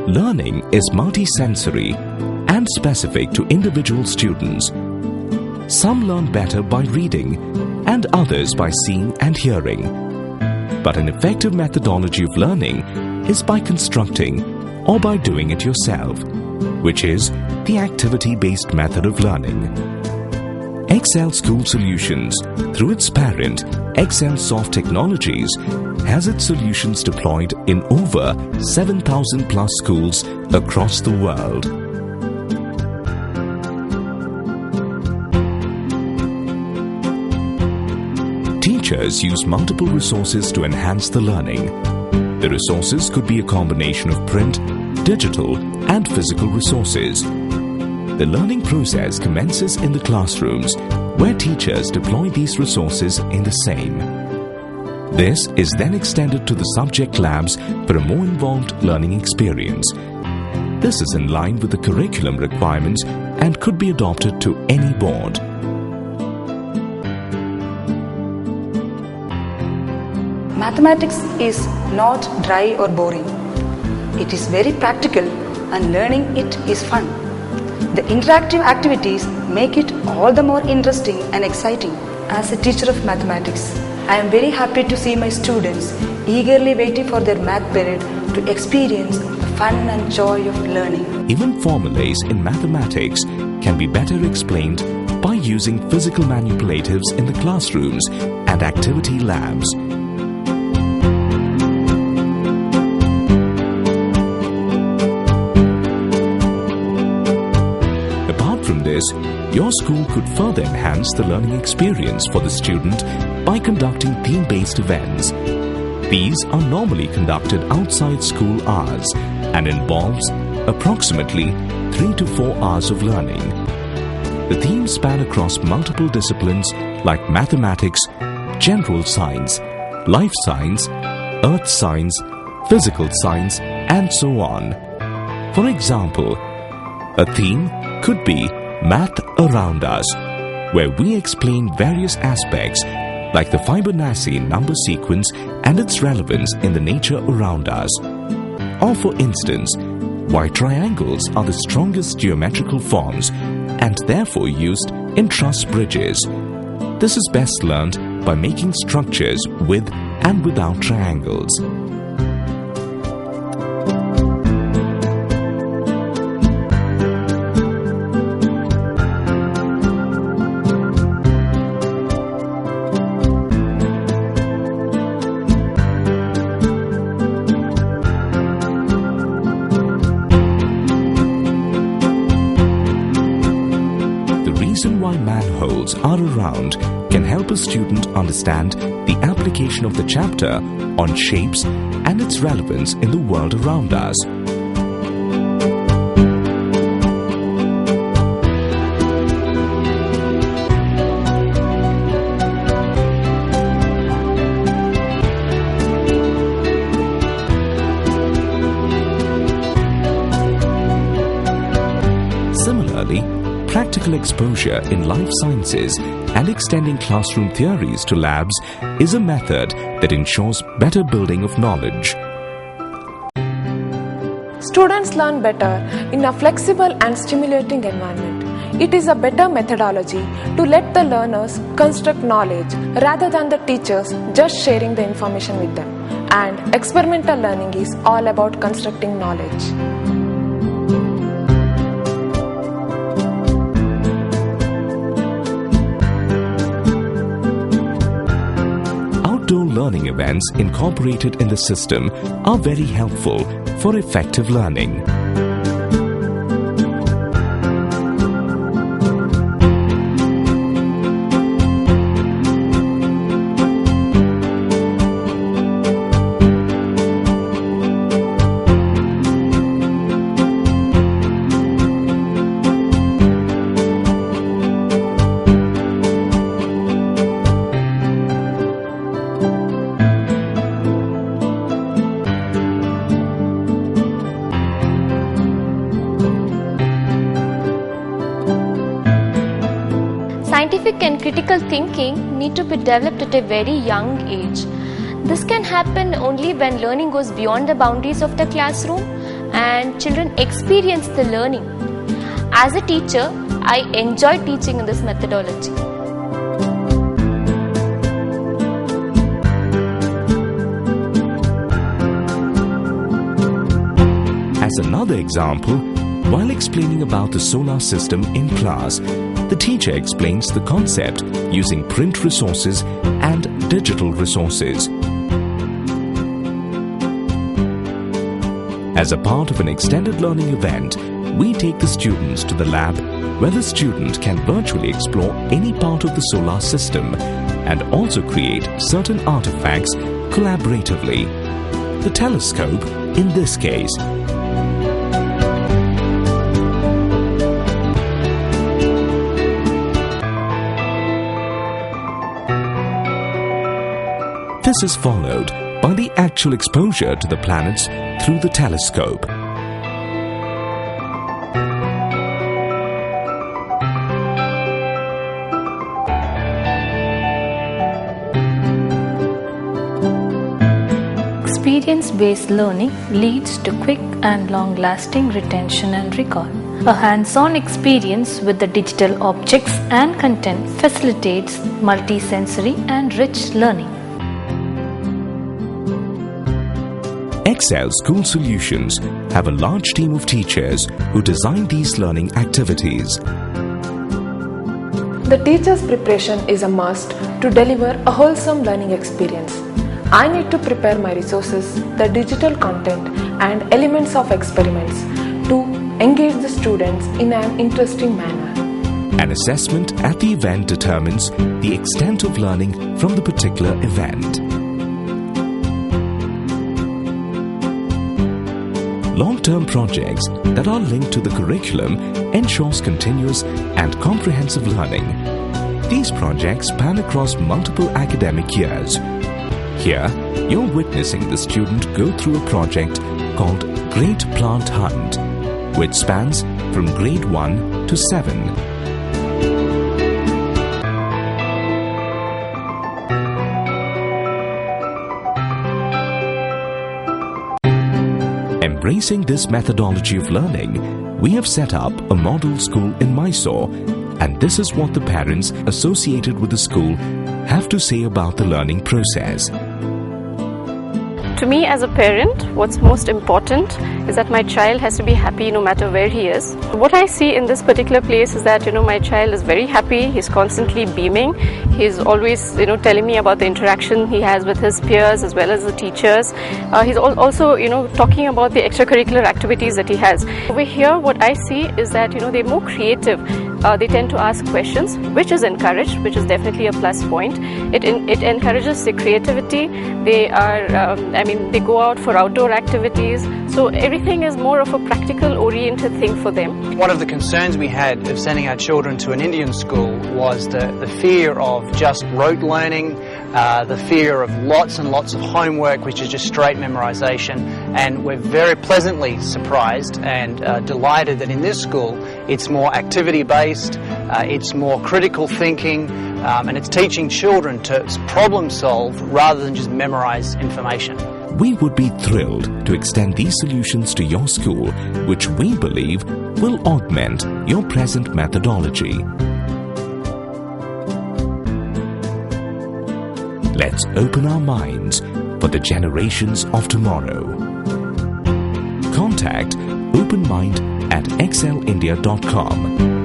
Learning is multisensory and specific to individual students. Some learn better by reading and others by seeing and hearing. But an effective methodology of learning is by constructing or by doing it yourself, which is the activity-based method of learning. Excel School Solutions, through its parent Excel Soft Technologies, has its solutions deployed in over 7,000 plus schools across the world. Teachers use multiple resources to enhance the learning. The resources could be a combination of print, digital, and physical resources. The learning process commences in the classrooms, where teachers deploy these resources in the same. This is then extended to the subject labs for a more involved learning experience. This is in line with the curriculum requirements and could be adopted to any board. Mathematics is not dry or boring. It is very practical and learning it is fun. The interactive activities make it all the more interesting and exciting. As a teacher of mathematics, I am very happy to see my students eagerly waiting for their math period to experience the fun and joy of learning. Even formulas in mathematics can be better explained by using physical manipulatives in the classrooms and activity labs. Your school could further enhance the learning experience for the student by conducting theme-based events. These are normally conducted outside school hours and involves approximately 3 to 4 hours of learning. The themes span across multiple disciplines like mathematics, general science, life science, earth science, physical science, and so on. For example, a theme could be Math Around Us, where we explain various aspects like the Fibonacci number sequence and its relevance in the nature around us. Or for instance, why triangles are the strongest geometrical forms and therefore used in truss bridges. This is best learned by making structures with and without triangles. Manholes are around can help a student understand the application of the chapter on shapes and its relevance in the world around us. Similarly, practical exposure in life sciences and extending classroom theories to labs is a method that ensures better building of knowledge. Students learn better in a flexible and stimulating environment. It is a better methodology to let the learners construct knowledge rather than the teachers just sharing the information with them. And experimental learning is all about constructing knowledge. Outdoor learning events incorporated in the system are very helpful for effective learning. Scientific and critical thinking need to be developed at a very young age. This can happen only when learning goes beyond the boundaries of the classroom and children experience the learning. As a teacher, I enjoy teaching in this methodology. As another example, while explaining about the solar system in class, the teacher explains the concept using print resources and digital resources. As a part of an extended learning event, we take the students to the lab where the student can virtually explore any part of the solar system and also create certain artifacts collaboratively. The telescope in this case. This is followed by the actual exposure to the planets through the telescope. Experience-based learning leads to quick and long-lasting retention and recall. A hands-on experience with the digital objects and content facilitates multisensory and rich learning. Excel School Solutions have a large team of teachers who design these learning activities. The teacher's preparation is a must to deliver a wholesome learning experience. I need to prepare my resources, the digital content and elements of experiments to engage the students in an interesting manner. An assessment at the event determines the extent of learning from the particular event. Long-term projects that are linked to the curriculum ensures continuous and comprehensive learning. These projects span across multiple academic years. Here, you're witnessing the student go through a project called Great Plant Hunt, which spans from grade 1 to 7. Embracing this methodology of learning, we have set up a model school in Mysore, and this is what the parents associated with the school have to say about the learning process. To me as a parent, what's most important is that my child has to be happy no matter where he is. What I see in this particular place is that, my child is very happy, he's constantly beaming, he's always, telling me about the interaction he has with his peers as well as the teachers. He's also, talking about the extracurricular activities that he has. Over here, what I see is that, they're more creative. They tend to ask questions, which is encouraged, which is definitely a plus point. It encourages the creativity. They are, they go out for outdoor activities. So everything is more of a practical oriented thing for them. One of the concerns we had of sending our children to an Indian school was the fear of just rote learning, the fear of lots and lots of homework, which is just straight memorization. And we're very pleasantly surprised and delighted that in this school it's more activity-based, it's more critical thinking, and it's teaching children to problem solve rather than just memorize information. We would be thrilled to extend these solutions to your school, which we believe will augment your present methodology. Let's open our minds for the generations of tomorrow. Contact openmind@excelindia.com.